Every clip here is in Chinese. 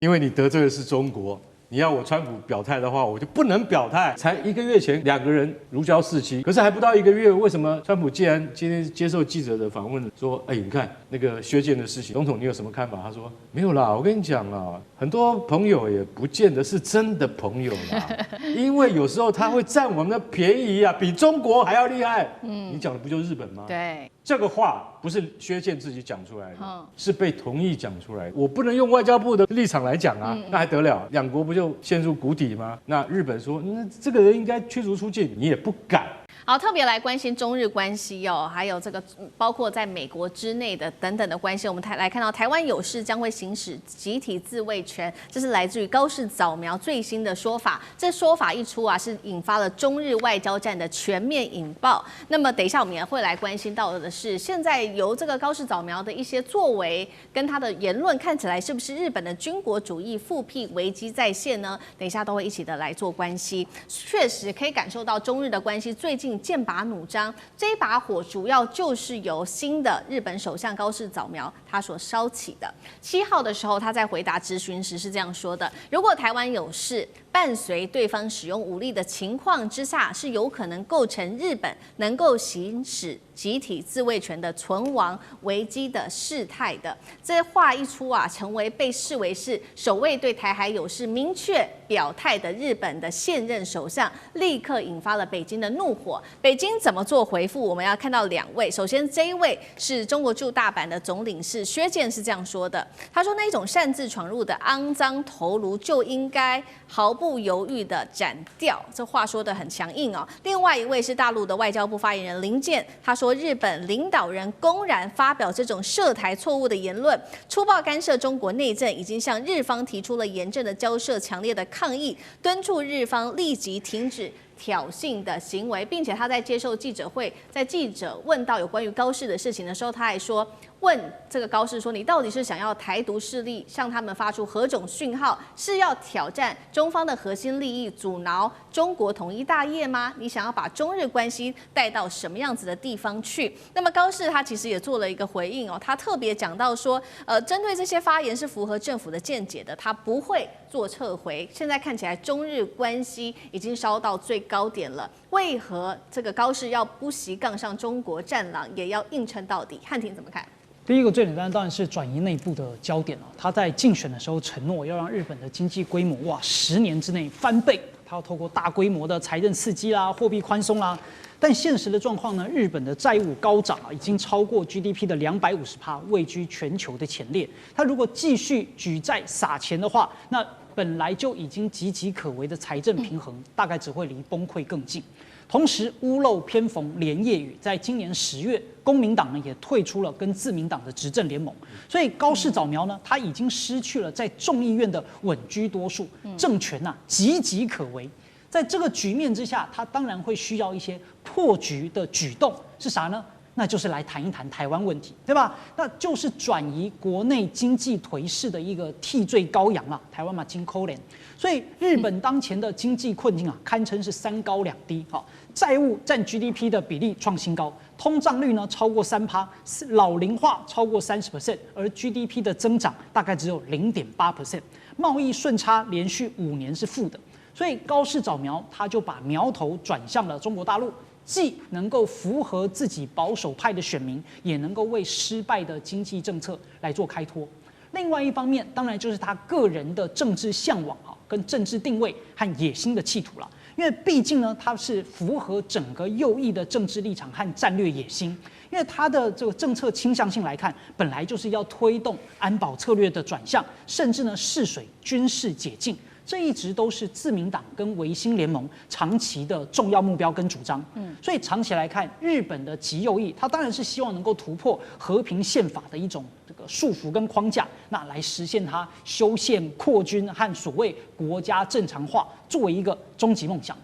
因为你得罪的是中国。你要我川普表态的话，我就不能表态。才1个月前2个人如胶似漆，可是还不到1个月，为什么川普既然今天接受记者的访问说，你看那个削减的事情，总统你有什么看法？他说没有啦，我跟你讲啦，很多朋友也不见得是真的朋友啦，因为有时候他会占我们的便宜啊，比中国还要厉害。你讲的不就日本吗？对。这个话不是薛健自己讲出来的，是被同意讲出来的。我不能用外交部的立场来讲啊，那还得了？两国不就陷入谷底吗？那日本说，这个人应该驱逐出境，你也不敢。好，特别来关心中日关系哦，还有这个包括在美国之内的等等的关系。我们来看到台湾有事将会行使集体自卫权，这是来自于高市早苗最新的说法。这说法一出啊，是引发了中日外交战的全面引爆。那么等一下我们也会来关心到的是，现在由这个高市早苗的一些作为跟他的言论，看起来是不是日本的军国主义复辟危机再现呢？等一下都会一起的来做关系。确实可以感受到中日的关系最近剑拔弩张，这一把火主要就是由新的日本首相高市早苗他所烧起的。7号的时候，他在回答质询时是这样说的：如果台湾有事，伴随对方使用武力的情况之下，是有可能构成日本能够行使集体自卫权的存亡危机的事态的。这话一出啊，成为被视为是首位对台海有事明确表态的日本的现任首相，立刻引发了北京的怒火。北京怎么做回复？我们要看到2位。首先，这一位是中国驻大阪的总领事薛健是这样说的：他说，那一种擅自闯入的肮脏头颅就应该毫不犹豫的斩掉。这话说得很强硬哦。另外一位是大陆的外交部发言人林健，他说，日本领导人公然发表这种涉台错误的言论，粗暴干涉中国内政，已经向日方提出了严正的交涉、强烈的抗议，敦促日方立即停止挑衅的行为，并且他在接受记者会，在记者问到有关于高市的事情的时候，他还说，问这个高市说，你到底是想要台独势力向他们发出何种讯号？是要挑战中方的核心利益，阻挠中国统一大业吗？你想要把中日关系带到什么样子的地方去？那么高市他其实也做了一个回应哦，他特别讲到说，针对这些发言是符合政府的见解的，他不会做撤回。现在看起来中日关系已经烧到最高点了，为何这个高市要不惜杠上中国战狼，也要硬撑到底？汉庭怎么看？第一个最简单当然是转移内部的焦点了。他在竞选的时候承诺要让日本的经济规模10年之内翻倍，他要透过大规模的财政刺激啦、货币宽松啦。但现实的状况呢，日本的债务高涨已经超过 GDP 的250%，位居全球的前列。他如果继续举债撒钱的话，那本来就已经岌岌可危的财政平衡，大概只会离崩溃更近。同时，屋漏偏逢连夜雨，在今年10月，公民党呢也退出了跟自民党的执政联盟，所以高市早苗呢，他已经失去了在众议院的稳居多数，政权岌岌可危。在这个局面之下，他当然会需要一些破局的举动，是啥呢？那就是来谈一谈台湾问题，对吧？那就是转移国内经济颓势的一个替罪羔羊啊，台湾嘛真可怜。所以日本当前的经济困境堪称是3高2低。债务占 GDP 的比例创新高，通胀率呢超过3%，老龄化超过30%，而 GDP 的增长大概只有0.8%，贸易顺差连续5年是负的。所以高市早苗他就把苗头转向了中国大陆，既能够符合自己保守派的选民，也能够为失败的经济政策来做开脱。另外一方面，当然就是他个人的政治向往跟政治定位和野心的企图了。因为毕竟呢，他是符合整个右翼的政治立场和战略野心。因为他的这个政策倾向性来看，本来就是要推动安保策略的转向，甚至呢试水军事解禁。这一直都是自民党跟维新联盟长期的重要目标跟主张。所以长期来看，日本的极右翼，他当然是希望能够突破和平宪法的一种这个束缚跟框架，那来实现他修宪扩军和所谓国家正常化作为一个终极梦想。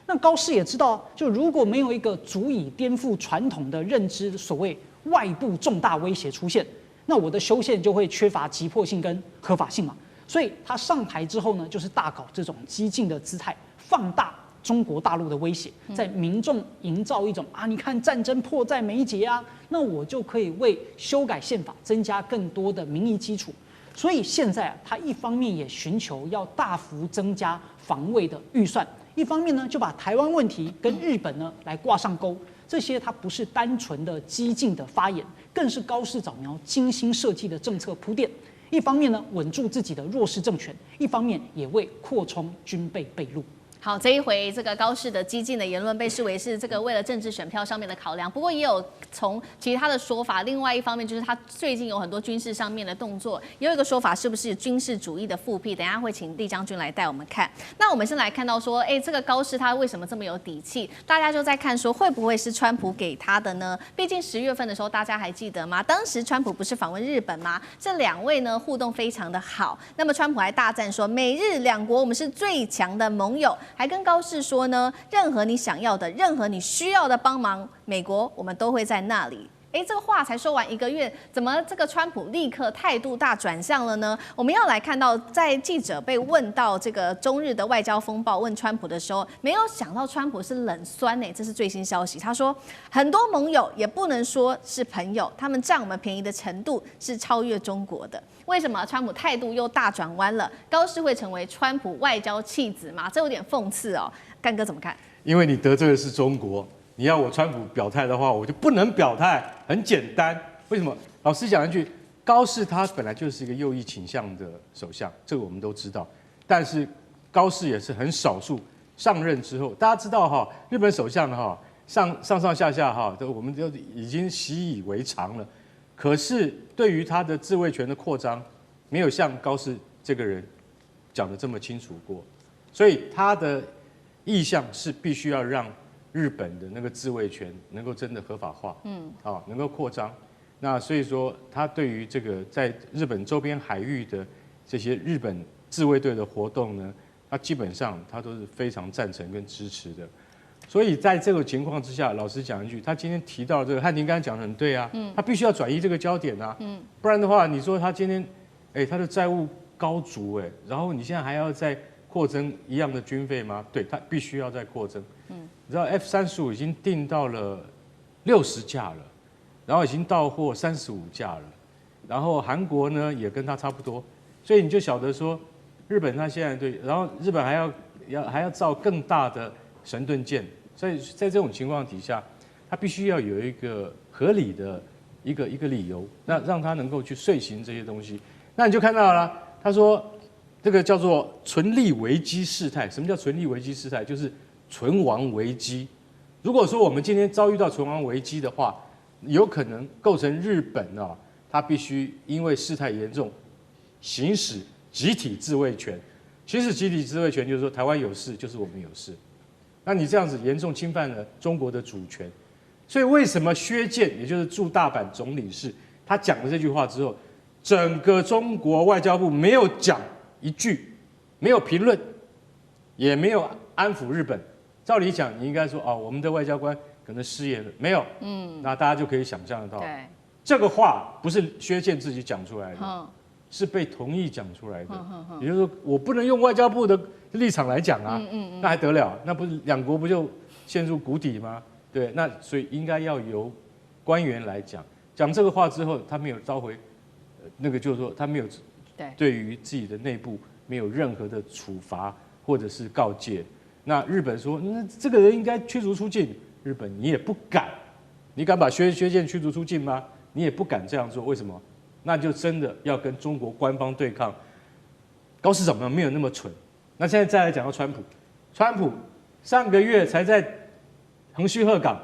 那高市也知道，就如果没有一个足以颠覆传统的认知，所谓外部重大威胁出现，那我的修宪就会缺乏急迫性跟合法性嘛。所以他上台之后呢，就是大搞这种激进的姿态，放大中国大陆的威胁，在民众营造一种你看战争迫在眉睫啊，那我就可以为修改宪法增加更多的民意基础。所以现在他一方面也寻求要大幅增加防卫的预算，一方面呢就把台湾问题跟日本呢来挂上钩。这些它不是单纯的激进的发言，更是高市早苗精心设计的政策铺垫。一方面呢稳住自己的弱势政权，一方面也为扩充军备备路。好，这一回这个高市的激进的言论被视为是这个为了政治选票上面的考量，不过也有从其他的说法，另外一方面就是他最近有很多军事上面的动作，也有一个说法是不是军事主义的复辟？等一下会请厉将军来带我们看。那我们先来看到说，这个高市他为什么这么有底气？大家就在看说会不会是川普给他的呢？毕竟10月份的时候大家还记得吗？当时川普不是访问日本吗？这两位呢互动非常的好，那么川普还大赞说美日两国我们是最强的盟友。还跟高市说呢，任何你想要的，任何你需要的帮忙，美国我们都会在那里。这个话才说完1个月，怎么这个川普立刻态度大转向了呢？我们要来看到，在记者被问到这个中日的外交风暴问川普的时候，没有想到川普是冷酸这是最新消息。他说，很多盟友也不能说是朋友，他们占我们便宜的程度是超越中国的。为什么川普态度又大转弯了？高市会成为川普外交弃子吗？这有点讽刺哦。干哥怎么看？因为你得罪的是中国。你要我川普表态的话，我就不能表态，很简单。为什么？老实讲一句，高市他本来就是一个右翼倾向的首相，这个我们都知道。但是高市也是很少数上任之后，大家知道哈，日本首相哈上下哈，我们都已经习以为常了。可是对于他的自卫权的扩张，没有像高市这个人讲得这么清楚过，所以他的意向是必须要让日本的那个自卫权能够真的合法化，能够扩张。那所以说，他对于这个在日本周边海域的这些日本自卫队的活动呢，他基本上他都是非常赞成跟支持的。所以在这个情况之下，老实讲一句，他今天提到这个汉庭刚才讲的很对啊，他必须要转移这个焦点啊，不然的话，你说他今天，他的债务高筑然后你现在还要再扩增一样的军费吗？对，他必须要再扩增。你知道 F-35已经订到了60架了，然后已经到货35架了，然后韩国呢也跟他差不多，所以你就晓得说，日本他现在对，然后日本还要造更大的神盾舰，所以在这种情况底下，他必须要有一个合理的一个理由，那让他能够去遂行这些东西。那你就看到了，他说这个叫做存立危机事态。什么叫存立危机事态？就是存亡危机。如果说我们今天遭遇到存亡危机的话，有可能构成日本他必须因为事态严重，行使集体自卫权。行使集体自卫权就是说，台湾有事就是我们有事。那你这样子严重侵犯了中国的主权。所以为什么薛健，也就是驻大阪总领事，他讲了这句话之后，整个中国外交部没有讲一句，没有评论，也没有安抚日本。照理讲，你应该说我们的外交官可能失言了，没有。那大家就可以想象得到，这个话不是薛健自己讲出来的，是被同意讲出来的。也就是说，我不能用外交部的立场来讲啊，那还得了？那不是两国不就陷入谷底吗？对，那所以应该要由官员来讲。讲这个话之后，他没有召回，那个就是说他没有对于自己的内部没有任何的处罚或者是告诫。那日本说，这个人应该驱逐出境。日本你也不敢，你敢把薛健驱逐出境吗？你也不敢这样做，为什么？那就真的要跟中国官方对抗。高市早苗没有那么蠢。那现在再来讲到川普，川普上个月才在横须贺港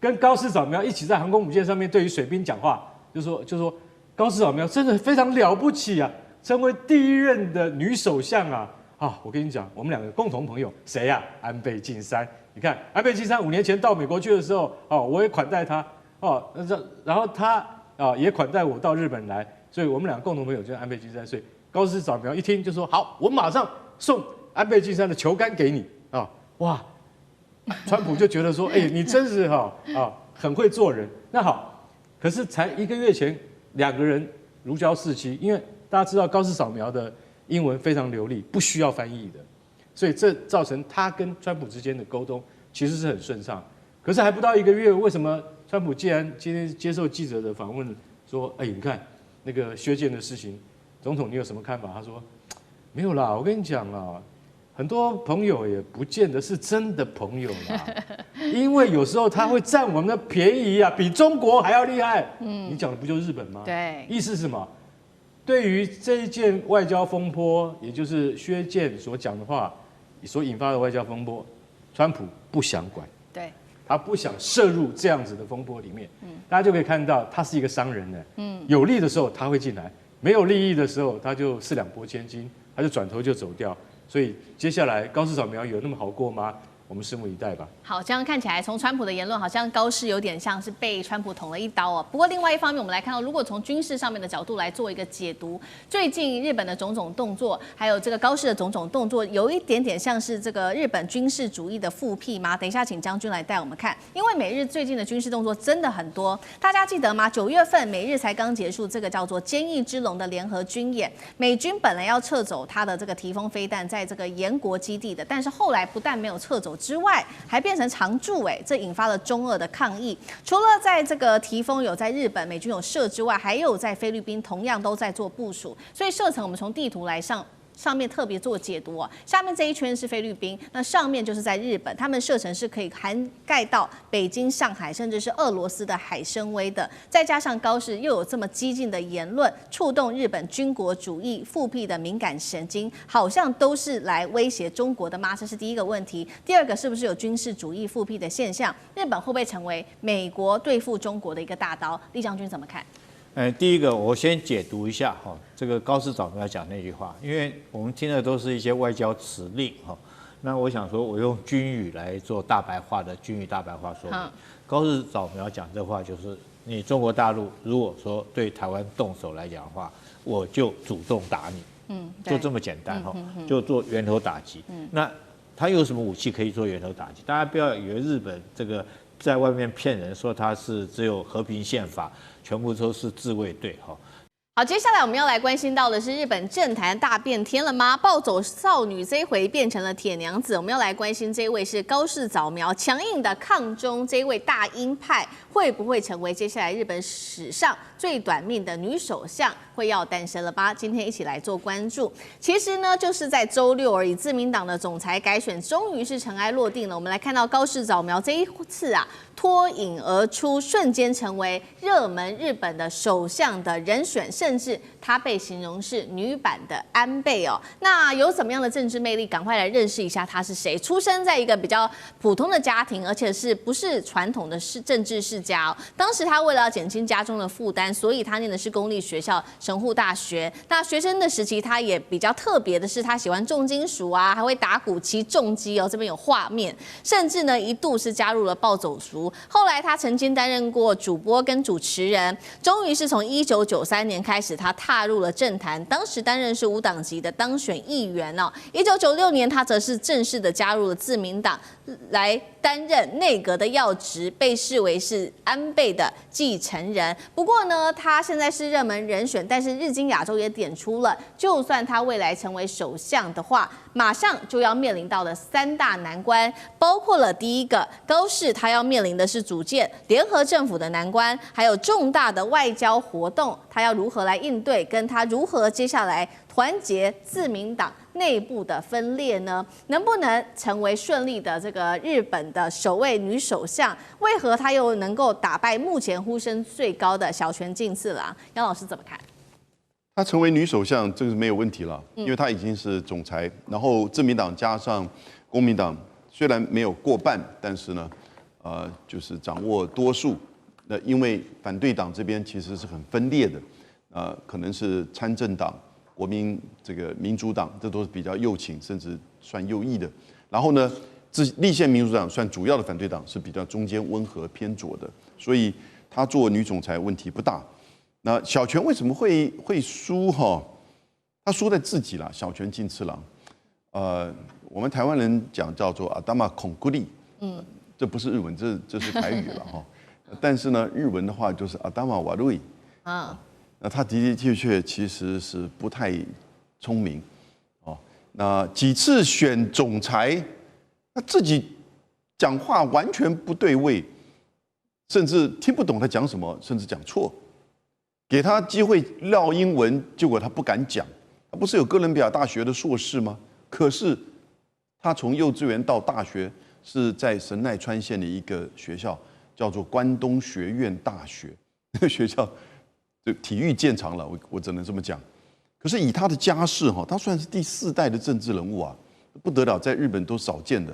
跟高市早苗一起在航空母舰上面对于水兵讲话，就说高市早苗真的非常了不起啊，成为第一任的女首相啊。我跟你讲，我们两个共同朋友谁呀？安倍晋三。你看，安倍晋三5年前到美国去的时候，我也款待他，然后他也款待我到日本来，所以我们两个共同朋友就是安倍晋三。所以高市早苗一听就说好，我马上送安倍晋三的球杆给你哇！川普就觉得说，你真是很会做人。那好，可是才1个月前，两个人如胶似漆，因为大家知道高市早苗的英文非常流利，不需要翻译的，所以这造成他跟川普之间的沟通其实是很顺畅。可是还不到1个月，为什么川普既然今天接受记者的访问说，你看那个薛健的事情，总统你有什么看法？他说没有啦，我跟你讲啊，很多朋友也不见得是真的朋友啦，因为有时候他会占我们的便宜啊，比中国还要厉害。你讲的不就是日本吗？对，意思是什么？对于这一件外交风波，也就是薛健所讲的话所引发的外交风波，川普不想管，对，他不想涉入这样子的风波里面。大家就可以看到，他是一个商人呢。有利的时候他会进来，没有利益的时候他就4两拨千斤，他就转头就走掉。所以接下来高市早苗有那么好过吗？我们拭目以待吧。好，这样看起来，从川普的言论，好像高市有点像是被川普捅了一刀哦。不过另外一方面，我们来看到，如果从军事上面的角度来做一个解读，最近日本的种种动作，还有这个高市的种种动作，有一点点像是这个日本军事主义的复辟吗？等一下，请将军来带我们看，因为美日最近的军事动作真的很多，大家记得吗？9月份美日才刚结束这个叫做“坚毅之龙”的联合军演，美军本来要撤走它的这个提风飞弹在这个延国基地的，但是后来不但没有撤走之外，还变成常驻，这引发了中俄的抗议。除了在这个提风有在日本美军有设之外，还有在菲律宾同样都在做部署。所以射程我们从地图来上面特别做解读哦，下面这一圈是菲律宾，那上面就是在日本，他们射程是可以涵盖到北京、上海，甚至是俄罗斯的海参崴的。再加上高市又有这么激进的言论，触动日本军国主义复辟的敏感神经，好像都是来威胁中国的吗？这是第一个问题。第二个，是不是有军事主义复辟的现象？日本会不会成为美国对付中国的一个大刀？厉将军怎么看？第一个我先解读一下哈，这个高市早苗讲那句话，因为我们听的都是一些外交辞令哈，那我想说我用军语来做大白话的军语大白话说明。高市早苗讲这话就是，你中国大陆如果说对台湾动手来讲的话，我就主动打你，就这么简单哈，就做源头打击。那他有什么武器可以做源头打击？大家不要以为日本这个在外面骗人说他是只有和平宪法。全部都是自卫队哈。好，接下来我们要来关心到的是日本政坛大变天了吗？暴走少女这一回变成了铁娘子。我们要来关心这一位是高市早苗，强硬的抗中这一位大鹰派，会不会成为接下来日本史上最短命的女首相？会要诞生了吧？今天一起来做关注。其实呢，就是在周六而已，自民党的总裁改选终于是尘埃落定了。我们来看到高市早苗这一次啊，脱颖而出，瞬间成为热门日本的首相的人选，甚至她被形容是女版的安倍哦。那有怎么样的政治魅力？赶快来认识一下她是谁。出生在一个比较普通的家庭，而且是不是传统的政治世家哦。当时她为了要减轻家中的负担，所以她念的是公立学校神户大学。那学生的时期，她也比较特别的是，她喜欢重金属啊，还会打鼓、骑重机哦。这边有画面，甚至呢一度是加入了暴走族。后来她曾经担任过主播跟主持人，终于是从1993年开始，她踏入了政坛，当时担任是无党籍的当选议员哦。1996年，她则是正式的加入了自民党，来担任内阁的要职，被视为是安倍的继承人。不过呢，她现在是热门人选，但是日经亚洲也点出了，就算她未来成为首相的话，马上就要面临到的3大难关，包括了第一个，高市他要面临的是组建联合政府的难关，还有重大的外交活动，他要如何来应对，跟他如何接下来团结自民党内部的分裂呢？能不能成为顺利的这个日本的首位女首相？为何她又能够打败目前呼声最高的小泉进次郎？杨老师怎么看？她成为女首相，这个是没有问题了，因为她已经是总裁，然后自民党加上公民党，虽然没有过半，但是呢，就是掌握多数。那因为反对党这边其实是很分裂的，可能是参政党、国民这个民主党，这都是比较右倾，甚至算右翼的。然后呢，立宪民主党算主要的反对党，是比较中间温和偏左的，所以她做女总裁问题不大。那小泉为什么会输哈？他输在自己了。小泉进次郎，我们台湾人讲叫做阿达玛孔古力，这不是日文，这是台语了哈。但是呢，日文的话就是阿达玛瓦瑞啊。那他的确其实是不太聪明哦。那几次选总裁，他自己讲话完全不对位，甚至听不懂他讲什么，甚至讲错。给他机会撂英文，结果他不敢讲。他不是有哥伦比亚大学的硕士吗？可是他从幼稚园到大学是在神奈川县的一个学校，叫做关东学院大学。那个学校就体育见长了，我只能这么讲。可是以他的家世哈，他算是第4代的政治人物啊，不得了，在日本都少见的。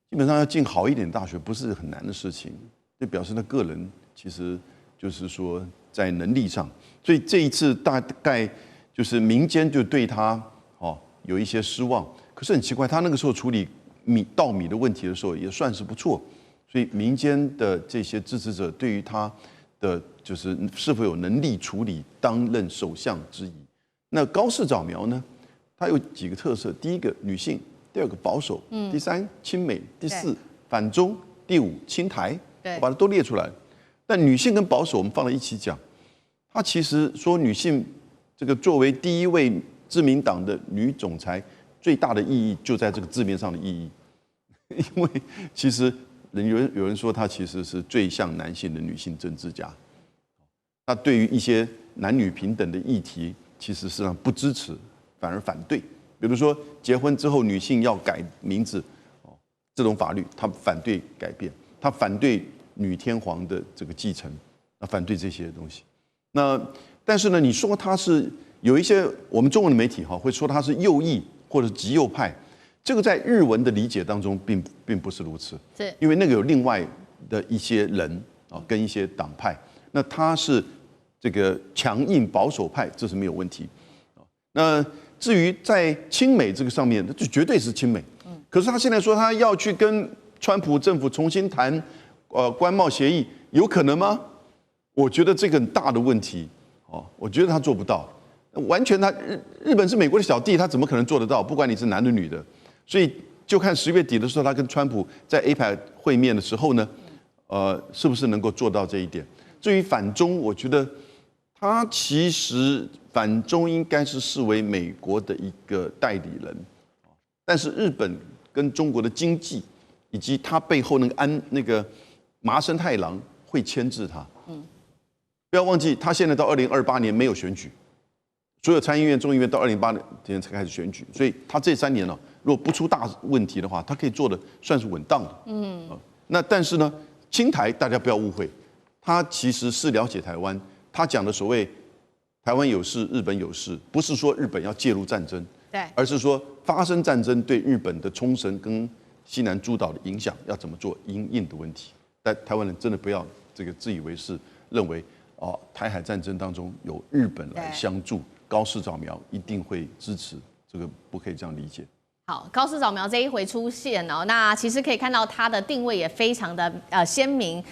基本上要进好一点大学不是很难的事情，就表示他个人其实就是说在能力上。所以这一次大概就是民间就对他有一些失望。可是很奇怪，他那个时候处理稻米的问题的时候也算是不错，所以民间的这些支持者对于他的就是是否有能力处理担任首相之疑。那高市早苗呢？他有几个特色：第一个女性，第2个保守，第3亲美，第4反中，第5亲台。我把它都列出来。但女性跟保守我们放在一起讲，他其实说女性这个作为第1位自民党的女总裁，最大的意义就在这个字面上的意义，因为其实有人说她其实是最像男性的女性政治家。她对于一些男女平等的议题，其实是上不支持，反而反对。比如说结婚之后女性要改名字，这种法律她反对改变，她反对女天皇的这个继承，反对这些东西。那但是呢，你说她是有一些我们中文的媒体会说她是右翼或者极右派，这个在日文的理解当中并不是如此，是因为那个有另外的一些人跟一些党派，那他是这个强硬保守派，这是没有问题。那至于在亲美这个上面，就绝对是亲美。可是他现在说他要去跟川普政府重新谈关贸协议，有可能吗？我觉得这个很大的问题我觉得他做不到。完全日本是美国的小弟，他怎么可能做得到？不管你是男的女的，所以就看10月底的时候，他跟川普在 APEC 会面的时候呢，是不是能够做到这一点？至于反中，我觉得他其实反中应该是视为美国的一个代理人，但是日本跟中国的经济以及他背后那个麻生太郎会牵制他。不要忘记，他现在到2028年没有选举。所有参议院、众议院到2028年才开始选举，所以他这3年呢，如果不出大问题的话，他可以做的算是稳当的。那但是呢，亲台大家不要误会，他其实是了解台湾，他讲的所谓台湾有事、日本有事，不是说日本要介入战争，对，而是说发生战争对日本的冲绳跟西南诸岛的影响要怎么做因应的问题。但台湾人真的不要这个自以为是，认为台海战争当中有日本来相助。高市早苗一定会支持，这个不可以这样理解。好，高市早苗这一回出现那其实可以看到他的定位也非常的鲜明，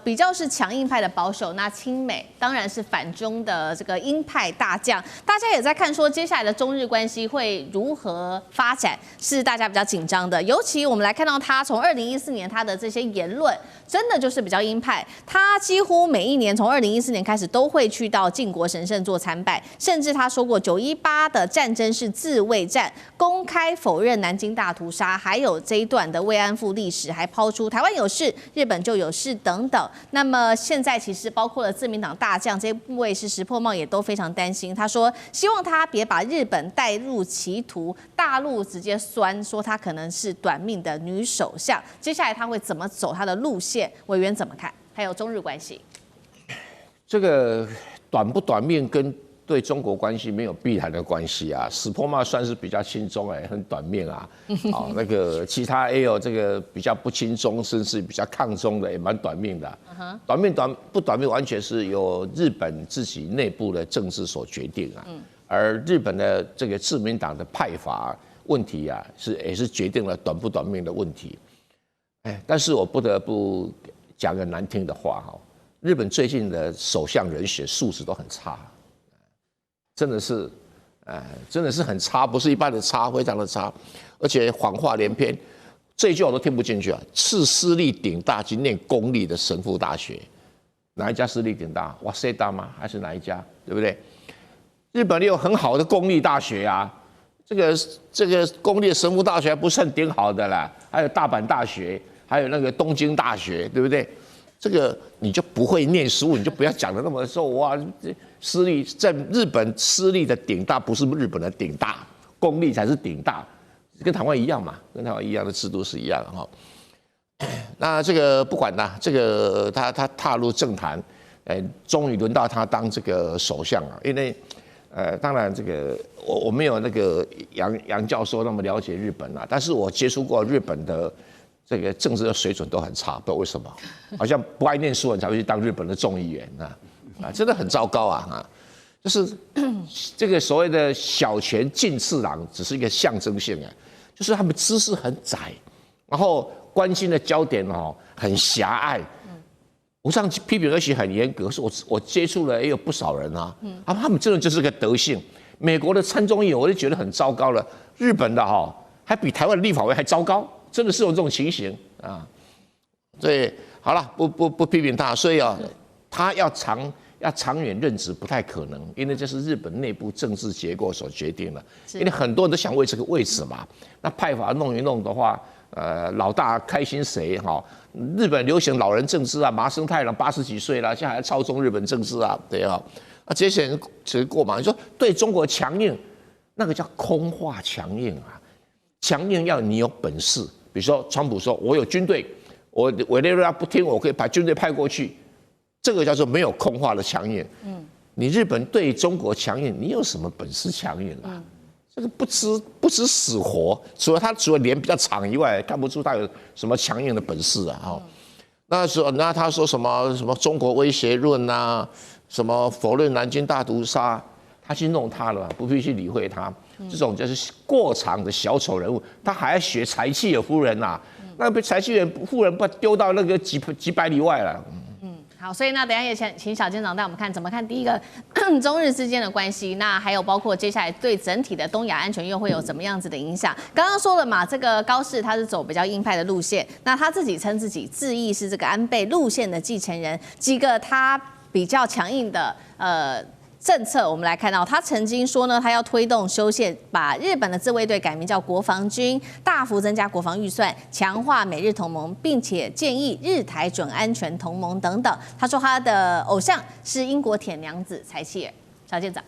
比较是强硬派的保守，那亲美当然是反中的这个鹰派大将。大家也在看说接下来的中日关系会如何发展，是大家比较紧张的。尤其我们来看到他从2014年他的这些言论，真的就是比较鹰派。他几乎每一年从2014年开始都会去到靖国神社做参拜，甚至他说过918的战争是自卫战，公开否认南京大屠杀，还有这一段的慰安妇历史，还抛出台湾有事，日本就有事等等。那么现在其实包括了自民党大将这位是石破茂也都非常担心，他说希望他别把日本带入歧途，大陆直接酸说他可能是短命的女首相。接下来他会怎么走他的路线？委员怎么看？还有中日关系，这个短不短命跟对中国关系没有必然的关系啊。石破茂算是比较亲中很短命啊。那个其他也有这个比较不亲中，甚至比较抗中的也蛮短命的。短命不短命，完全是由日本自己内部的政治所决定啊。而日本的这个自民党的派阀问题啊，也是决定了短不短命的问题。但是我不得不讲个难听的话日本最近的首相人选素质都很差。真的是很差，不是一般的差，非常的差，而且谎话连篇，这一句我都听不进去啊！次私立顶大去念公立的神父大学，哪一家私立顶大？哇塞大吗？还是哪一家？对不对？日本也有很好的公立大学啊，这个公立的神父大学还不是很顶好的啦，还有大阪大学，还有那个东京大学，对不对？这个你就不会念书，你就不要讲的那么说哇，私立在日本私立的顶大不是日本的顶大，公立才是顶大，跟台湾一样嘛，跟台湾一样的制度是一样的哈。那这个不管啦，这个他踏入政坛，终于轮到他当这个首相啊，因为当然这个我没有那个杨教授那么了解日本啊，但是我接触过日本的。这个政治的水准都很差，不知道为什么，好像不爱念书人才会去当日本的众议员真的很糟糕啊！就是这个所谓的小泉进次郎只是一个象征性就是他们知识很窄，然后关心的焦点很狭隘。我这样批评而且很严格，是我接触了也有不少人他们真的就是个德性。美国的参众议员我就觉得很糟糕了，日本的还比台湾的立法委还糟糕。真的是有这种情形所以好了，不批评他，所以他要长远任职不太可能，因为这是日本内部政治结构所决定的。因为很多人都想为这个位置嘛，那派法弄一弄的话，老大开心谁日本流行老人政治麻生太郎80几岁了，现在还操纵日本政治对这些人只过嘛？你说对中国强硬，那个叫空话强硬强硬要你有本事。比如说，川普说：“我有军队，我委内瑞拉不听，我可以把军队派过去。”这个叫做没有空话的强硬。你日本对中国强硬，你有什么本事强硬这个不知死活，除了脸比较长以外，看不出他有什么强硬的本事那他说什么中国威胁论什么否认南京大屠杀，他去弄他了，不必去理会他。这种就是过场的小丑人物，他还要学柴契尔夫人那被柴契尔夫人把丢到那个几百里外了。好，所以那等一下也请小舰长带我们看怎么看第一个中日之间的关系，那还有包括接下来对整体的东亚安全又会有怎么样子的影响？刚刚说了嘛，这个高市他是走比较鹰派的路线，那他自己称自己自意是这个安倍路线的继承人，几个他比较强硬的政策，我们来看到，他曾经说呢，他要推动修宪，把日本的自卫队改名叫国防军，大幅增加国防预算，强化美日同盟，并且建议日台准安全同盟等等。他说他的偶像是英国铁娘子柴契尔。小舰长，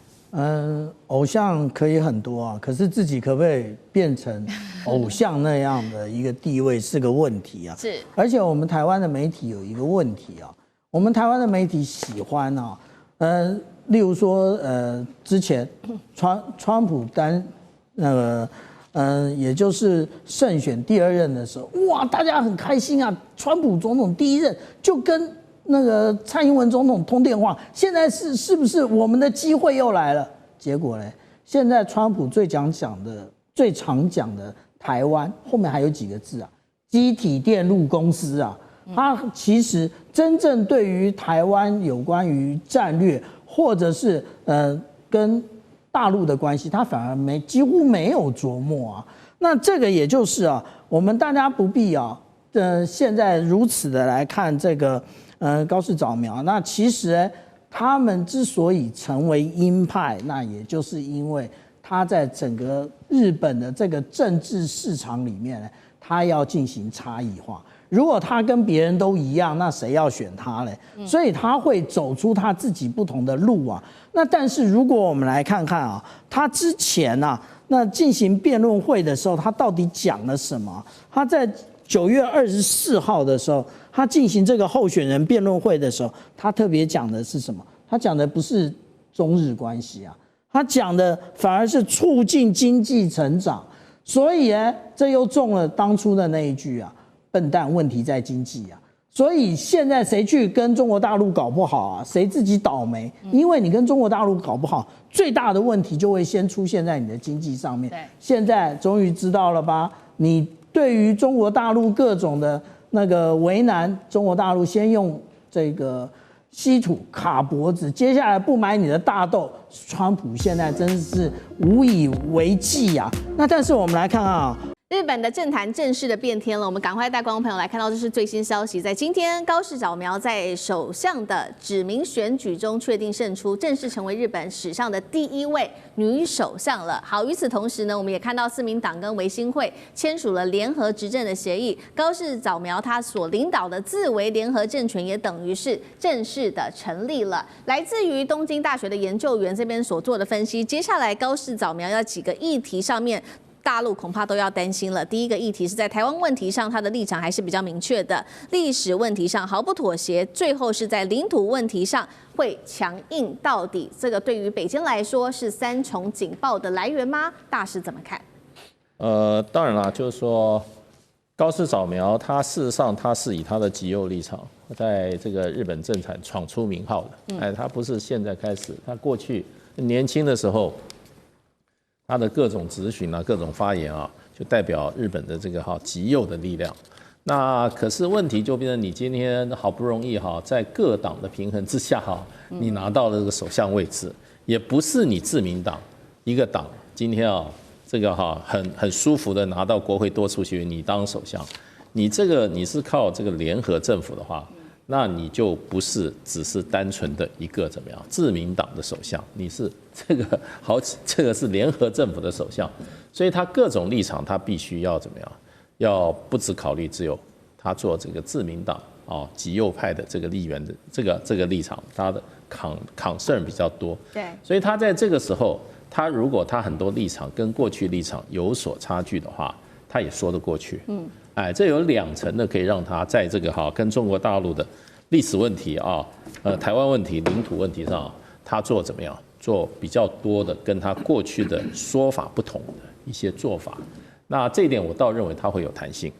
偶像可以很多可是自己可不可以变成偶像那样的一个地位是个问题是，而且我们台湾的媒体有一个问题我们台湾的媒体喜欢例如说，之前川普也就是胜选第2任的时候，哇，大家很开心川普总统第1任就跟那个蔡英文总统通电话，现在是不是我们的机会又来了？结果呢，现在川普最常讲的台湾后面还有几个字基体电路公司他其实真正对于台湾有关于战略。或者是跟大陆的关系，他反而几乎没有琢磨那这个也就是我们大家不必现在如此的来看这个高市早苗。那其实他们之所以成为鹰派，那也就是因为他在整个日本的这个政治市场里面他要进行差异化。如果他跟别人都一样，那谁要选他嘞？所以他会走出他自己不同的路那但是如果我们来看看他之前那进行辩论会的时候，他到底讲了什么？他在9月24号的时候，他进行这个候选人辩论会的时候，他特别讲的是什么？他讲的不是中日关系他讲的反而是促进经济成长。所以这又中了当初的那一句笨蛋，问题在经济所以现在谁去跟中国大陆搞不好谁自己倒霉。因为你跟中国大陆搞不好，最大的问题就会先出现在你的经济上面。现在终于知道了吧？你对于中国大陆各种的那个为难，中国大陆先用这个稀土卡脖子，接下来不买你的大豆，川普现在真是无以为继那但是我们来看日本的政坛正式的变天了，我们赶快带观众朋友来看到这是最新消息，在今天高市早苗在首相的指名选举中确定胜出，正式成为日本史上的第1位女首相了。好，与此同时呢，我们也看到自民党跟维新会签署了联合执政的协议，高市早苗他所领导的自维联合政权也等于是正式的成立了。来自于东京大学的研究员这边所做的分析，接下来高市早苗要几个议题上面，大陆恐怕都要担心了。第一个议题是在台湾问题上，他的立场还是比较明确的；历史问题上毫不妥协；最后是在领土问题上会强硬到底。这个对于北京来说是3重警报的来源吗？大师怎么看？当然啦，就是说高市早苗，他事实上他是以他的极右立场，在这个日本政坛闯出名号的。他不是现在开始，他过去年轻的时候。他的各种质询啊，各种发言啊，就代表日本的这个极右的力量。那可是问题就变成你今天好不容易在各党的平衡之下你拿到了这个首相位置，也不是你自民党一个党今天这个很舒服的拿到国会多数席位，你当首相，你是靠这个联合政府的话。那你就不是只是单纯的一个怎么样自民党的首相，你是这个是联合政府的首相，所以他各种立场他必须要怎么样，要不只考虑只有他做这个自民党极右派的这个议员的这个立场，他的concern比较多，对，所以他在这个时候，如果他很多立场跟过去立场有所差距的话，他也说得过去，这有2层的可以让他在这个跟中国大陆的历史问题台湾问题、领土问题上，他做怎么样？做比较多的跟他过去的说法不同的一些做法。那这一点我倒认为他会有弹性，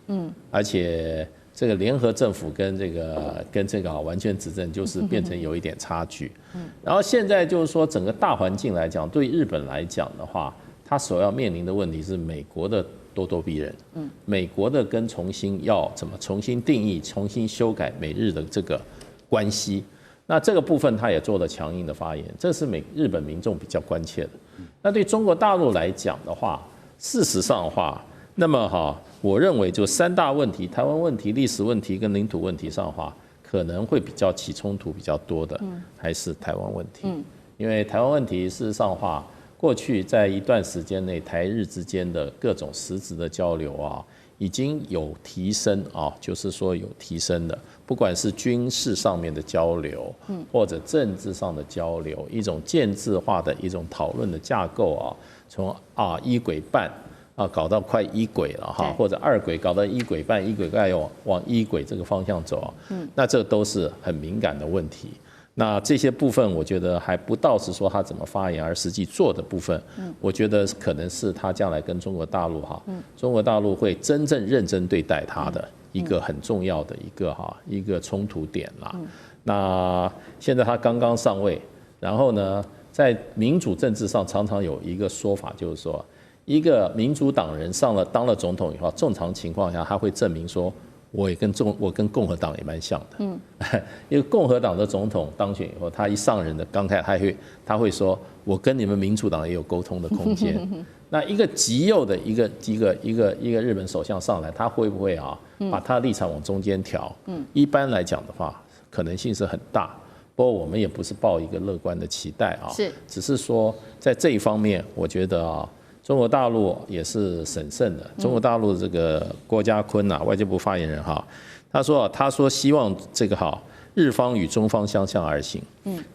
而且这个联合政府跟这个完全执政就是变成有一点差距。然后现在就是说整个大环境来讲，对日本来讲的话，他所要面临的问题是美国的咄咄逼人，美国的跟要怎么重新定义、重新修改美日的这个关系，那这个部分他也做了强硬的发言，这是日本民众比较关切的。那对中国大陆来讲的话，事实上的话，那么我认为就3大问题：台湾问题、历史问题跟领土问题上的话，可能会比较起冲突比较多的，还是台湾问题。因为台湾问题事实上的话，过去在一段时间内，台日之间的各种实质的交流已经有提升就是说有提升的，不管是军事上面的交流，或者政治上的交流，一种建制化的一种讨论的架构从一轨半搞到快1轨了或者2轨搞到1轨半，1轨半要往1轨这个方向走那这都是很敏感的问题。那这些部分，我觉得还不到是说他怎么发言，而实际做的部分，我觉得可能是他将来跟中国大陆中国大陆会真正认真对待他的一个很重要的一个冲突点啦。那现在他刚刚上位，然后呢，在民主政治上常常有一个说法，就是说，一个民主党人当了总统以后，正常情况下他会证明说。我跟共和党也蛮像的，因为共和党的总统当选以后，他一上任的刚开始他会说，我跟你们民主党也有沟通的空间。那一个极右的一个日本首相上来，他会不会把他的立场往中间调？一般来讲的话，可能性是很大。不过我们也不是抱一个乐观的期待只是说在这一方面，我觉得中国大陆也是审慎的。中国大陆这个郭家坤外交部发言人他说希望这个日方与中方相向而行，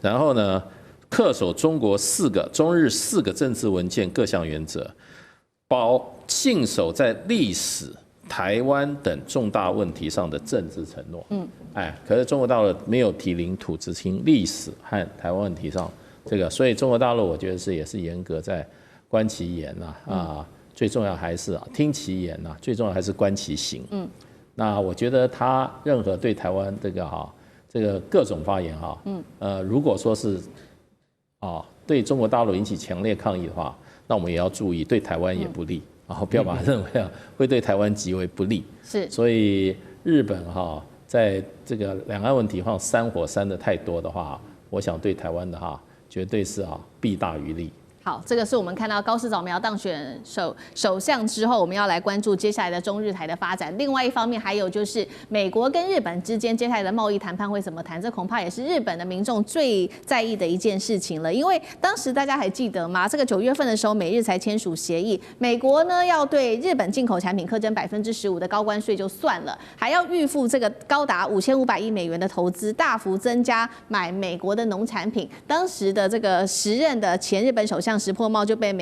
然后呢恪守中日4个政治文件各项原则，信守在历史、台湾等重大问题上的政治承诺。可是中国大陆没有提领土，只听历史和台湾问题上所以中国大陆我觉得也是严格在。观其言最重要还是听其言最重要还是观其行。那我觉得他任何对台湾这个各种发言如果说是对中国大陆引起强烈抗议的话，那我们也要注意对台湾也不利，然后不要把它认为会对台湾极为不利。所以日本在这个两岸问题上煽火煽的太多的话，我想对台湾的绝对是弊大于利。好，这个是我们看到高市早苗当选首相之后，我们要来关注接下来的中日台的发展。另外一方面，还有就是美国跟日本之间接下来的贸易谈判会怎么谈，这恐怕也是日本的民众最在意的一件事情了。因为当时大家还记得吗？这个9月份的时候，美日才签署协议，美国呢要对日本进口产品课征15%的高关税就算了，还要预付这个高达5500亿美元的投资，大幅增加买美国的农产品。当时的这个时任的前日本首相石破茂就被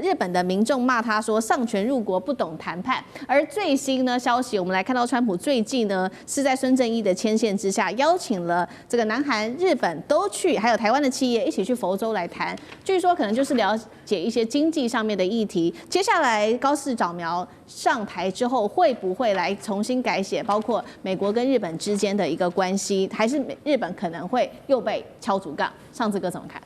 日本的民众骂他说上权入国不懂谈判。而最新呢消息，我们来看到川普最近呢是在孙正义的牵线之下，邀请了这个南韩、日本都去，还有台湾的企业一起去佛州来谈，据说可能就是了解一些经济上面的议题。接下来高市早苗上台之后，会不会来重新改写包括美国跟日本之间的一个关系，还是日本可能会又被敲竹杠？上次哥怎么看？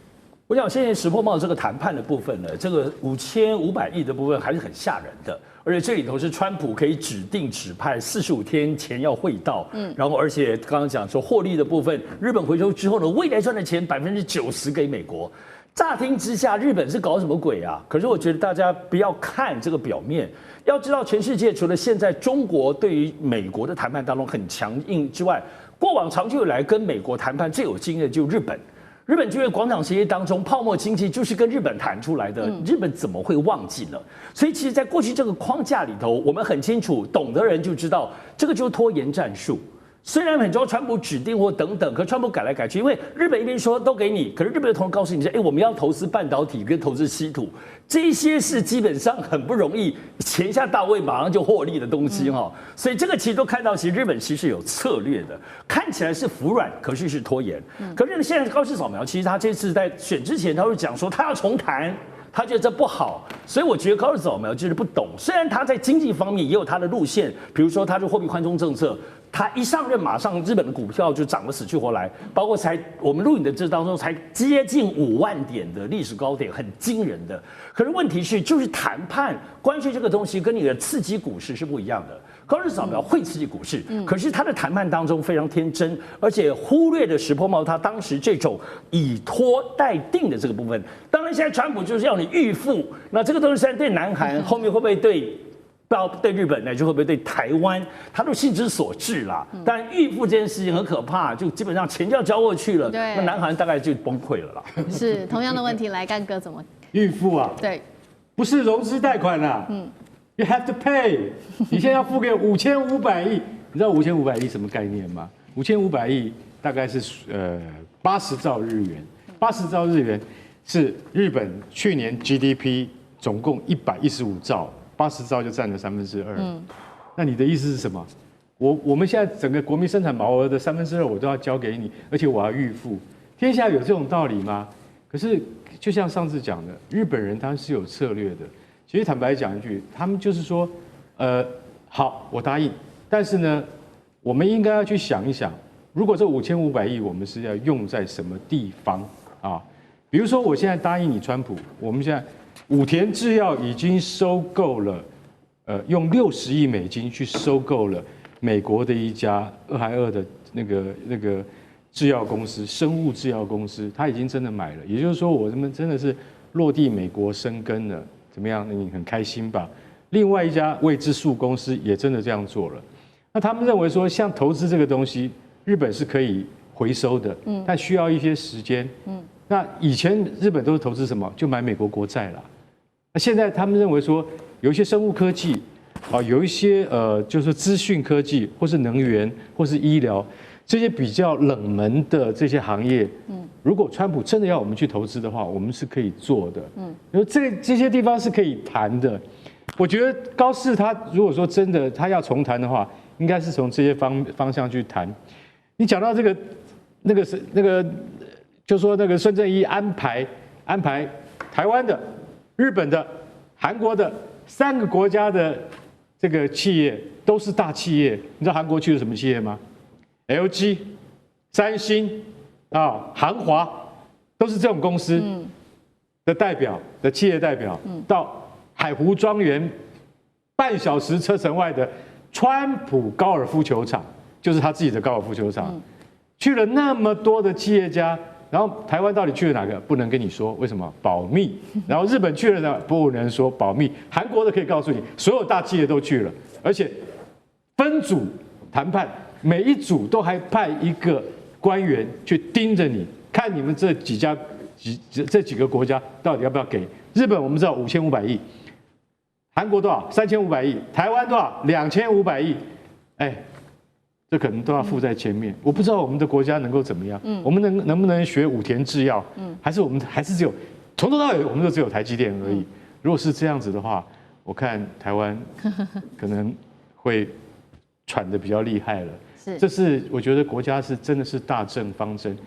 我想现在石破茂这个谈判的部分呢，这个5500亿的部分还是很吓人的，而且这里头是川普可以指定指派45天前要汇到，然后而且刚刚讲说获利的部分，日本回收之后呢，未来赚的钱90%给美国。乍听之下，日本是搞什么鬼啊？可是我觉得大家不要看这个表面，要知道全世界除了现在中国对于美国的谈判当中很强硬之外，过往长久以来跟美国谈判最有经验的就是日本。日本就业广场协议当中，泡沫经济就是跟日本谈出来的，日本怎么会忘记了？所以其实，在过去这个框架里头，我们很清楚，懂的人就知道，这个就是拖延战术。虽然很多川普指定或等等，可川普改来改去，因为日本一边说都给你，可是日本的同时告诉你说，我们要投资半导体跟投资稀土，这些是基本上很不容易钱下到位马上就获利的东西哈。所以这个其实都看到，其实日本其实有策略的，看起来是服软，可是是拖延。可是现在高市早苗，其实他这次在选之前，他会讲说他要重谈。他觉得这不好，所以我觉得高市早苗就是不懂。虽然他在经济方面也有他的路线，比如说他是货币宽松政策，他一上任马上日本的股票就涨得死去活来，包括我们录影的这当中才接近5万点的历史高点，很惊人的。可是问题是，就是谈判关税这个东西跟你的刺激股市是不一样的。高市早苗会刺激股市，可是他的谈判当中非常天真，而且忽略了石破茂他当时这种以拖待定的这个部分。当然，现在川普就是要你预付，那这个东西现在对南韩后面会不会对日本，乃至会不会对台湾，他都心之所至啦。但预付这件事情很可怕，就基本上钱就要交过去了，那南韩大概就崩溃了啦。是同样的问题，来干哥怎么预付啊？对，不是融资贷款啦。You have to pay， 你现在要付给5500亿，你知道5500亿什么概念吗？5500亿大概是80兆日元，80兆日元是日本去年 GDP 总共115兆，80兆就占了2/3。那你的意思是什么？我们现在整个国民生产毛额的2/3我都要交给你，而且我要预付，天下有这种道理吗？可是就像上次讲的，日本人他是有策略的。其实坦白讲一句，他们就是说，好，我答应，但是呢，我们应该要去想一想，如果这5500亿我们是要用在什么地方啊？比如说，我现在答应你，川普，我们现在武田制药已经收购了，用60亿美金去收购了美国的一家2还2的那个制药公司，生物制药公司，他已经真的买了，也就是说，我们真的是落地美国生根了。怎么样？你很开心吧？另外一家未知数公司也真的这样做了。那他们认为说，像投资这个东西，日本是可以回收的，但需要一些时间。那以前日本都是投资什么？就买美国国债啦。那现在他们认为说，有一些生物科技，有一些就是资讯科技，或是能源，或是医疗。这些比较冷门的这些行业，如果川普真的要我们去投资的话，我们是可以做的。因为这些地方是可以谈的。我觉得高市他如果说真的他要重谈的话，应该是从这些方向去谈。你讲到那个，就说那个孙正义安排台湾的、日本的、韩国的3个国家的这个企业都是大企业。你知道韩国去了什么企业吗？LG、三星韩华都是这种公司的企业代表，到海湖庄园半小时车程外的川普高尔夫球场，就是他自己的高尔夫球场，去了那么多的企业家，然后台湾到底去了哪个？不能跟你说，为什么？保密。然后日本去了呢？不能说，保密。韩国的可以告诉你，所有大企业都去了，而且分组谈判，每一组都还派一个官员去盯着你，看你们这几个国家到底要不要给。日本我们知道5500亿，韩国多少？3500亿，台湾多少？2500亿，哎。这可能都要附在前面，我不知道我们的国家能够怎么样，我们能不能学武田制药，还是我们还是只有从头到尾我们都只有台积电而已。如果是这样子的话，我看台湾可能会喘得比较厉害了。这是我觉得国家是真的是大政方针，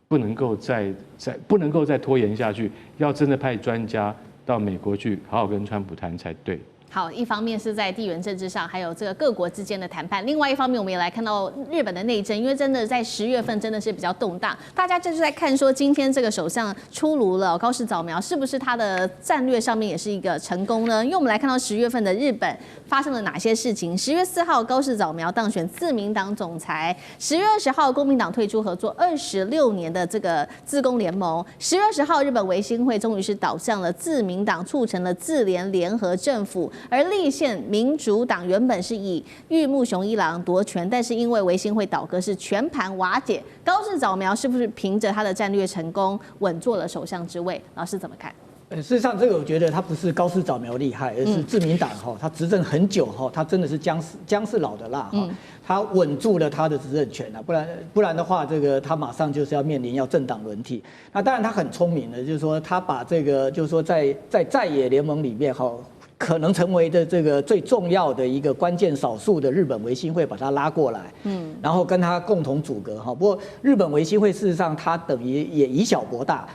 不能够再拖延下去，要真的派专家到美国去好好跟川普谈才对。好，一方面是在地缘政治上，还有这个各国之间的谈判；另外一方面，我们也来看到日本的内政，因为真的在10月份真的是比较动荡，大家就是在看说今天这个首相出炉了，高市早苗是不是他的战略上面也是一个成功呢？因为我们来看到10月份的日本发生了哪些事情？10月4号，高市早苗当选自民党总裁；10月20号，公民党退出合作26年的这个自公联盟；10月20号，日本维新会终于是倒向了自民党，促成了自联联合政府。而立宪民主党原本是以玉木雄一郎夺权，但是因为维新会倒戈是全盘瓦解。高市早苗是不是凭着他的战略成功稳坐了首相之位？老师怎么看？事实上，这个我觉得他不是高市早苗厉害，而是自民党他执政很久他真的是姜是老的辣他稳住了他的执政权不然的话，这个他马上就是要面临要政党轮替。那当然他很聪明的，就是说他把这个就是说在野联盟里面可能成为的这个最重要的一个关键少数的日本维新会把他拉过来，然后跟他共同组阁不过日本维新会事实上他等于也以小博大，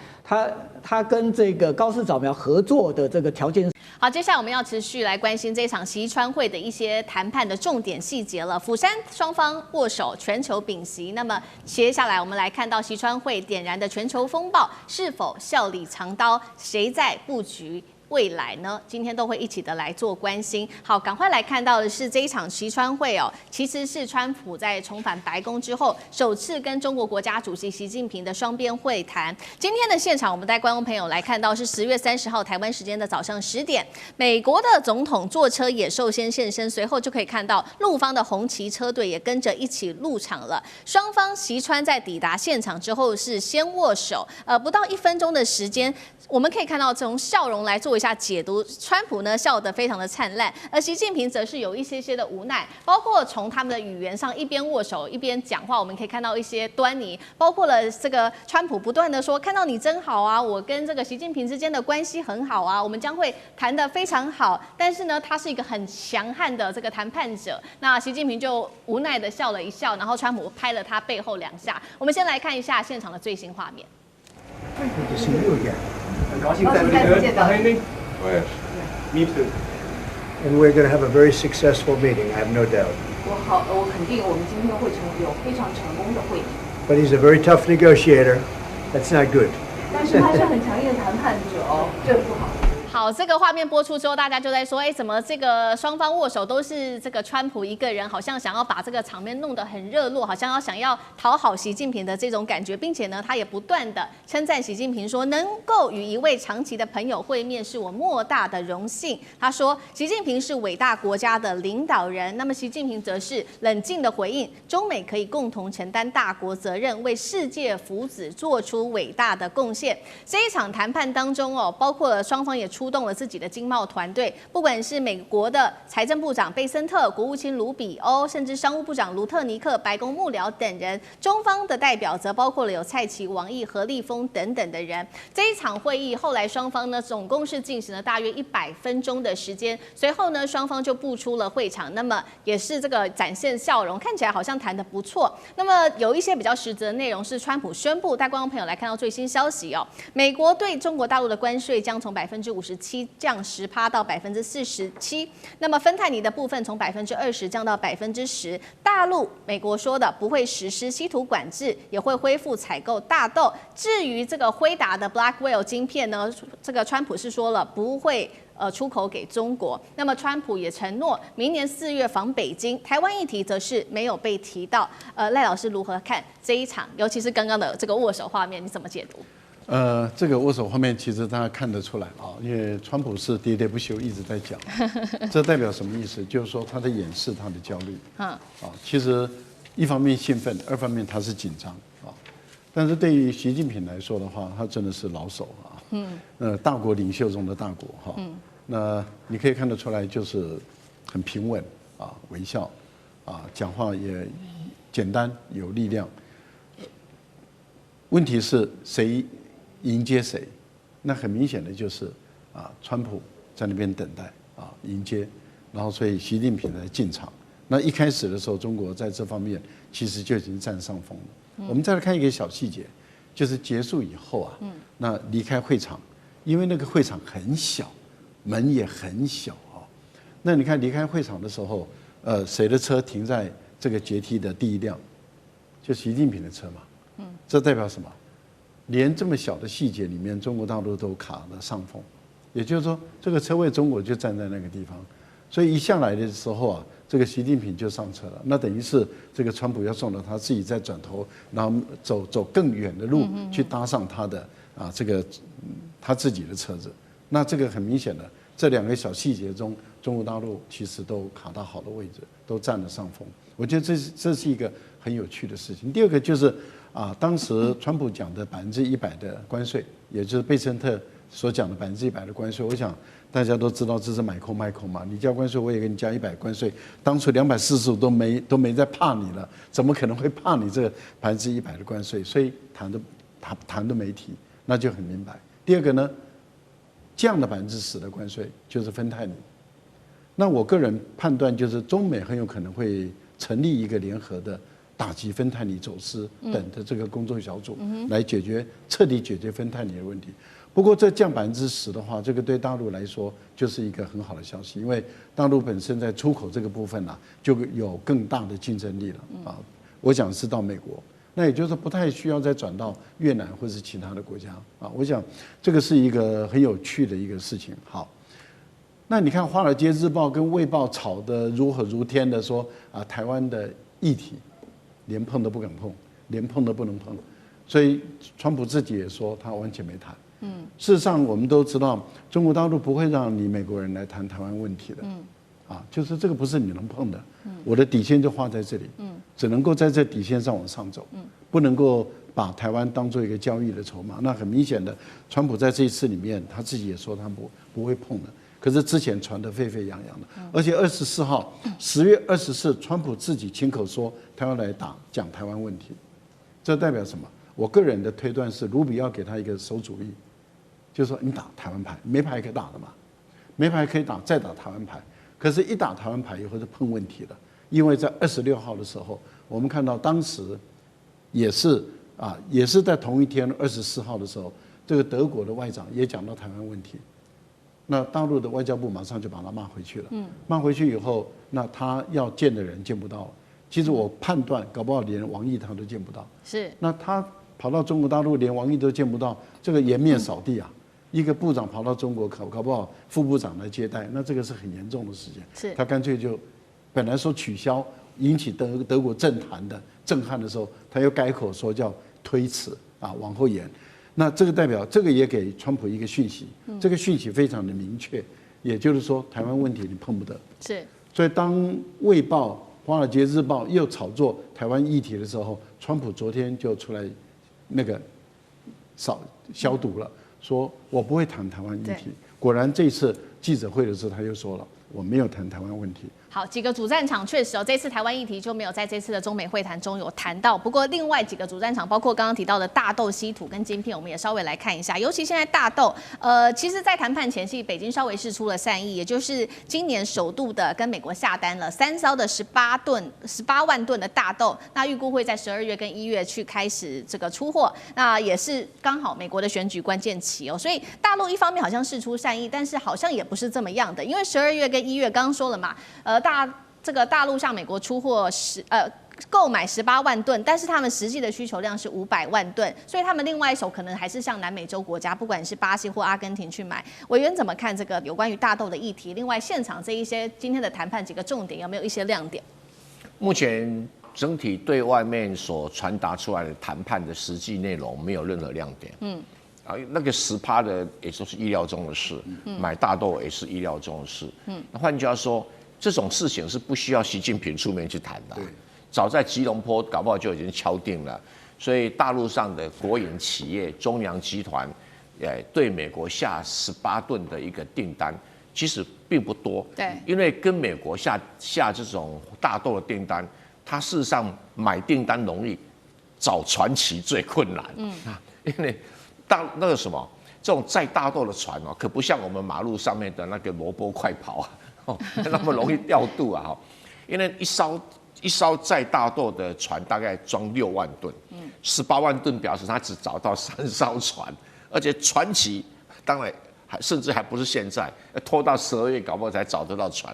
他跟这个高市早苗合作的这个条件。好，接下来我们要持续来关心这场习川会的一些谈判的重点细节了。釜山双方握手，全球屏息。那么接下来我们来看到习川会点燃的全球风暴是否笑里藏刀？谁在布局未来呢？今天都会一起的来做关心。好，赶快来看到的是这一场习川会其实是川普在重返白宫之后首次跟中国国家主席习近平的双边会谈。今天的现场，我们带观众朋友来看到是10月30号台湾时间的早上10点，美国的总统坐车野兽先现身，随后就可以看到陆方的红旗车队也跟着一起入场了。双方习川在抵达现场之后是先握手，不到1分钟的时间。我们可以看到从笑容来做一下解读，川普呢笑得非常的灿烂，而习近平则是有一些的无奈，包括从他们的语言上一边握手一边讲话，我们可以看到一些端倪，包括了这个川普不断的说看到你真好啊，我跟这个习近平之间的关系很好啊，我们将会谈得非常好，但是呢他是一个很强悍的这个谈判者，那习近平就无奈的笑了一笑，然后川普拍了他背后2下。我们先来看一下现场的最新画面。很高兴再见到你。Me too. And we're going to have a very successful meeting. I have no doubt. 我肯定我们今天会有非常成功的会议。But he's a very tough negotiator. That's not good. 但是他是很强硬的谈判者这不好。好，这个画面播出之后，大家就在说，怎么这个双方握手都是这个川普一个人，好像想要把这个场面弄得很热络，好像想要讨好习近平的这种感觉，并且呢，他也不断的称赞习近平说，能够与一位长期的朋友会面是我莫大的荣幸。他说，习近平是伟大国家的领导人，那么习近平则是冷静的回应，中美可以共同承担大国责任，为世界福祉做出伟大的贡献。这一场谈判当中包括了双方也出动了自己的经贸团队，不管是美国的财政部长贝森特、国务卿卢比欧，甚至商务部长卢特尼克、白宫幕僚等人，中方的代表则包括了有蔡奇、王毅、何立峰等等的人。这一场会议后来双方呢总共是进行了大约100分钟的时间，随后呢双方就步出了会场，那么也是这个展现笑容，看起来好像谈得不错。那么有一些比较实质的内容是川普宣布，带观众朋友来看到最新消息美国对中国大陆的关税将从57%降10%到47%，那么芬太尼的部分从20%降到10%。大陆美国说的不会实施稀土管制，也会恢复采购大豆。至于这个辉达的 Blackwell 晶片呢，这个川普是说了不会出口给中国。那么川普也承诺明年4月访北京，台湾议题则是没有被提到。赖老师如何看这一场，尤其是刚刚的这个握手画面，你怎么解读？这个握手画面其实大家看得出来啊，因为川普是喋喋不休一直在讲，这代表什么意思？就是说他在掩饰他的焦虑。其实一方面兴奋，二方面他是紧张啊。但是对于习近平来说的话，他真的是老手啊。大国领袖中的大国哈。那你可以看得出来，就是很平稳啊，微笑啊，讲话也简单有力量。问题是谁迎接谁？那很明显的就是川普在那边等待迎接，然后所以习近平来进场。那一开始的时候，中国在这方面其实就已经占上风了。我们再来看一个小细节，就是结束以后那离开会场，因为那个会场很小，门也很小那你看离开会场的时候，谁的车停在这个阶梯的第一辆？就习近平的车嘛。这代表什么？连这么小的细节里面，中国大陆都卡了上风，也就是说，这个车位中国就站在那个地方，所以一下来的时候这个习近平就上车了，那等于是这个川普要送了他自己再转头，然后走更远的路去搭上他的这个他自己的车子，那这个很明显的，这两个小细节中，中国大陆其实都卡到好的位置，都占了上风。我觉得这是一个很有趣的事情。第二个就是当时川普讲的100%的关税，也就是贝森特所讲的100%的关税，我想大家都知道这是买空卖空嘛，你加关税我也给你加100关税，当初245都没在怕你了，怎么可能会怕你这个100%的关税？所以谈都没提，那就很明白。第二个呢，降了10%的关税就是芬太尼，那我个人判断就是中美很有可能会成立一个联合的打击芬太尼走私等的这个工作小组，来彻底解决芬太尼的问题。不过这降10%的话，这个对大陆来说就是一个很好的消息，因为大陆本身在出口这个部分就有更大的竞争力了我讲是到美国，那也就是不太需要再转到越南或是其他的国家我想这个是一个很有趣的一个事情。好。那你看《华尔街日报》跟《卫报》吵得如火如天的说台湾的议题连碰都不敢碰，连碰都不能碰，所以川普自己也说他完全没谈。事实上我们都知道，中国大陆不会让你美国人来谈台湾问题的。就是这个不是你能碰的。我的底线就画在这里。只能够在这底线上往上走。不能够把台湾当做一个交易的筹码。那很明显的，川普在这一次里面他自己也说他不会碰的。可是之前传得沸沸扬扬的，而且24号10月24，川普自己亲口说他要来讲台湾问题，这代表什么？我个人的推断是，卢比要给他一个馊主意，就是说你打台湾牌，没牌可以打的嘛，没牌可以打，再打台湾牌。可是，一打台湾牌以后就碰问题了，因为在26号的时候，我们看到当时也是在同一天24号的时候，这个德国的外长也讲到台湾问题。那大陆的外交部马上就把他骂回去了。骂回去以后，那他要见的人见不到了。其实我判断，搞不好连王毅他都见不到。是。那他跑到中国大陆，连王毅都见不到，这个颜面扫地啊！一个部长跑到中国，搞不好副部长来接待，那这个是很严重的事情。是。他干脆就，本来说取消，引起德国政坛的震撼的时候，他又改口说叫推迟往后延。那这个代表，这个也给川普一个讯息，这个讯息非常的明确，也就是说，台湾问题你碰不得。是。所以当《卫报》《华尔街日报》又炒作台湾议题的时候，川普昨天就出来那个消毒了，说我不会谈台湾议题。果然这次记者会的时候，他又说了，我没有谈台湾问题。好，几个主战场确实这次台湾议题就没有在这次的中美会谈中有谈到。不过另外几个主战场，包括刚刚提到的大豆、稀土跟晶片，我们也稍微来看一下。尤其现在大豆，其实在谈判前夕，北京稍微释出了善意，也就是今年首度的跟美国下单了3艘的18万吨的大豆，那预估会在12月跟1月去开始这个出货。那也是刚好美国的选举关键期所以大陆一方面好像释出善意，但是好像也不是这么样的，因为12月跟1月刚刚说了嘛，大陆向美国出货购买18万吨，但是他们实际的需求量是500万吨，所以他们另外一手可能还是向南美洲国家，不管是巴西或阿根廷去买。委员怎么看这个有关于大豆的议题？另外，现场这一些今天的谈判几个重点有没有一些亮点？目前整体对外面所传达出来的谈判的实际内容没有任何亮点。那个10%的也就是意料中的事，买大豆也是意料中的事。那换句话说，这种事情是不需要习近平出面去谈的。早在吉隆坡搞不好就已经敲定了。所以大陆上的国营企业中粮集团，对美国下18吨的一个订单，其实并不多。对，因为跟美国下这种大豆的订单，它事实上买订单容易，找船期最困难。因为那个什么，这种载大豆的船可不像我们马路上面的那个萝卜快跑那么容易调度啊。因为一艘载大豆的船大概装6万吨，18万吨表示他只找到3艘船，而且船期当然甚至还不是现在，拖到12月搞不好才找得到船。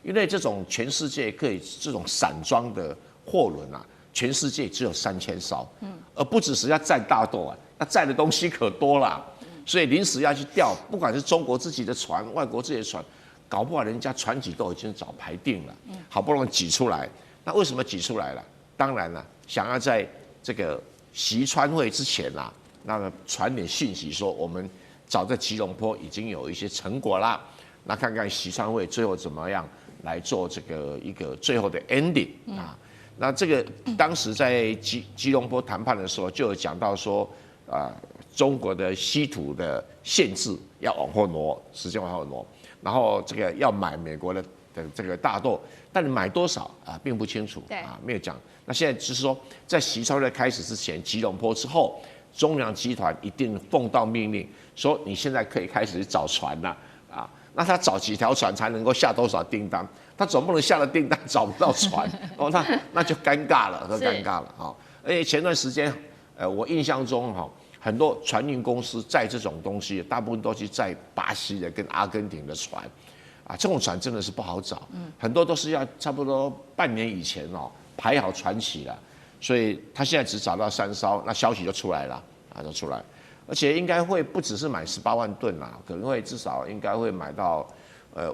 因为这种全世界可以这种散装的货轮啊，全世界只有3000艘，而不只是要载大豆啊，那载的东西可多了，所以临时要去调，不管是中国自己的船、外国自己的船，搞不好人家船期都已经早排定了，好不容易挤出来。那为什么挤出来了？当然了，想要在这个习川会之前啊，那么传点讯息说我们早在吉隆坡已经有一些成果啦，那看看习川会最后怎么样来做这个一个最后的 ending 啊。那这个当时在吉隆坡谈判的时候就有讲到说，中国的稀土的限制要往后挪，时间往后挪，然后这个要买美国的这个大豆，但买多少并不清楚没有讲。那现在只是说，在习川会开始之前，吉隆坡之后，中粮集团一定奉到命令，说你现在可以开始找船了那他找几条船才能够下多少订单？他总不能下了订单找不到船那就尴尬了，而且前段时间，我印象中很多船运公司载这种东西，大部分都是载巴西的跟阿根廷的船。这种船真的是不好找，很多都是要差不多半年以前排好船期了，所以他现在只找到3艘，那消息就出来了就出来，而且应该会不只是买18万吨啦，可能会至少应该会买到，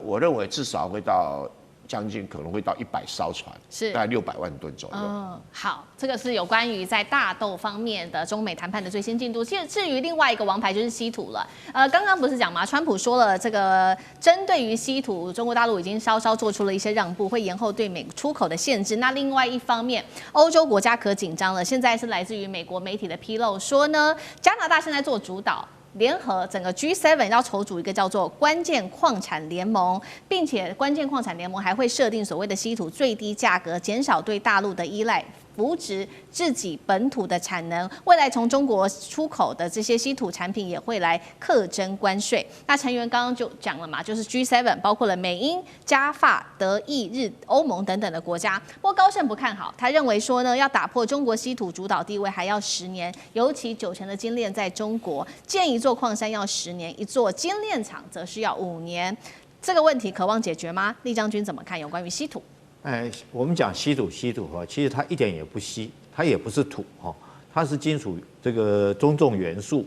我认为至少会到将近可能会到100艘船，是大概600万吨左右。好，这个是有关于在大豆方面的中美谈判的最新进度。至于另外一个王牌就是稀土了。刚刚不是讲吗？川普说了，这个针对于稀土，中国大陆已经稍稍做出了一些让步，会延后对美出口的限制。那另外一方面，欧洲国家可紧张了。现在是来自于美国媒体的披露说呢，加拿大现在做主导。联合整个 G7 要筹组一个叫做关键矿产联盟，并且关键矿产联盟还会设定所谓的稀土最低价格，减少对大陆的依赖，扶植自己本土的产能。未来从中国出口的这些稀土产品也会来课征关税。那成员刚刚就讲了嘛，就是 G7 包括了美英、加法、德意日、欧盟等等的国家。不过高盛不看好，他认为说呢，要打破中国稀土主导地位还要10年，尤其90%的精炼在中国，建议做矿山要10年，一座精炼厂则是要5年。这个问题渴望解决吗？厉将军怎么看有关于稀土？我们讲稀土其实它一点也不稀，它也不是土它是金属这个中重元素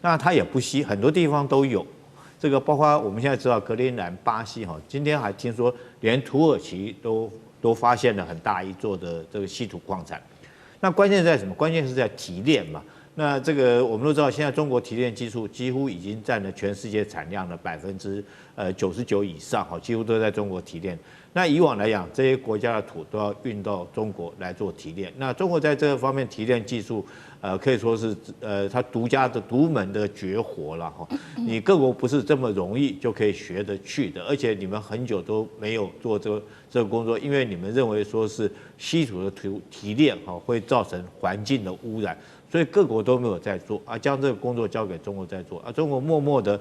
那它也不稀，很多地方都有。这个包括我们现在知道格陵兰、巴西今天还听说连土耳其都发现了很大一座的这个稀土矿产。那关键在什么？关键是在提炼嘛。那这个我们都知道，现在中国提炼技术几乎已经占了全世界产量的99%以上几乎都在中国提炼。那以往来讲，这些国家的土都要运到中国来做提炼。那中国在这方面提炼技术，可以说是它独门的绝活了你各国不是这么容易就可以学得去的，而且你们很久都没有做这个工作，因为你们认为说是稀土的提炼会造成环境的污染。所以各国都没有在做将这个工作交给中国在做中国默默的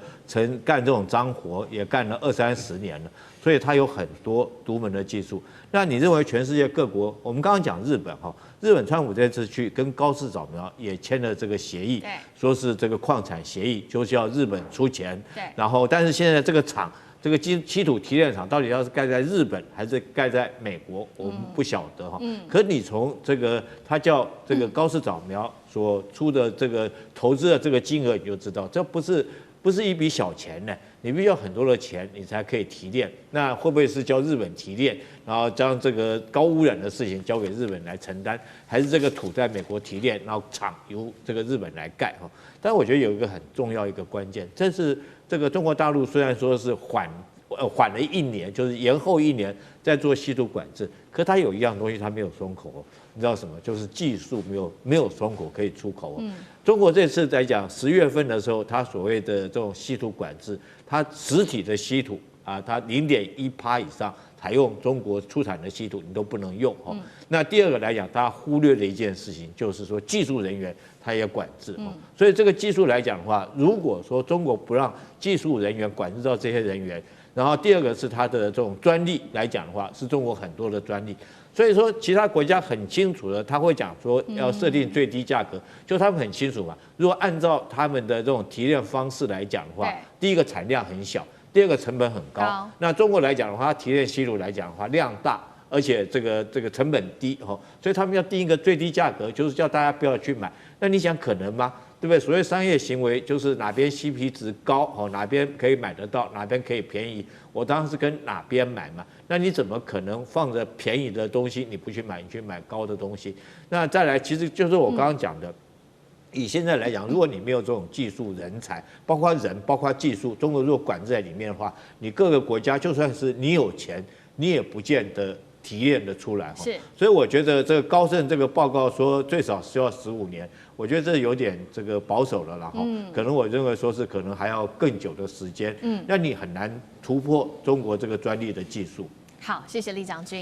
干这种脏活也干了20-30年了，所以它有很多独门的技术。那你认为全世界各国，我们刚刚讲日本日本川普这次去跟高市早苗也签了这个协议，说是这个矿产协议，就是要日本出钱，然后但是现在这个厂这个稀土提炼厂到底要是盖在日本还是盖在美国，我们不晓得哈。可你从这个它叫这个高市早苗所出的这个投资的这个金额，你就知道这不是一笔小钱呢。你必须要很多的钱，你才可以提炼。那会不会是叫日本提炼，然后将这个高污染的事情交给日本来承担，还是这个土在美国提炼，然后厂由这个日本来盖哈？但我觉得有一个很重要一个关键，这是这个中国大陆虽然说是缓了1年，就是延后1年在做稀土管制，可它有一样东西它没有松口哦，你知道什么？就是技术没有松口可以出口哦。中国这次来讲，10月份的时候，它所谓的这种稀土管制，它实体的稀土啊，它0.1%以上采用中国出产的稀土，你都不能用哦。那第二个来讲，它忽略了一件事情，就是说技术人员它也管制哦。所以这个技术来讲的话，如果说中国不让技术人员管制到这些人员，然后第二个是它的这种专利来讲的话，是中国很多的专利。所以说，其他国家很清楚的，他会讲说要设定最低价格，就他们很清楚嘛。如果按照他们的这种提炼方式来讲的话，第一个产量很小，第二个成本很高。那中国来讲的话，它提炼稀土来讲的话，量大，而且这个成本低哦，所以他们要定一个最低价格，就是叫大家不要去买。那你想可能吗？对不对？所谓商业行为就是哪边 CP 值高哦，哪边可以买得到，哪边可以便宜，我当然是跟哪边买嘛。那你怎么可能放着便宜的东西你不去买，你去买高的东西？那再来，其实就是我刚刚讲的，以现在来讲，如果你没有这种技术人才，包括人，包括技术，中国如果管制在里面的话，你各个国家就算是你有钱，你也不见得提炼得出来。是，所以我觉得这个高盛这个报告说最少需要15年。我觉得这有点这个保守了啦哈，可能我认为说是可能还要更久的时间，那你很难突破中国这个专利的技术。好，谢谢李将军。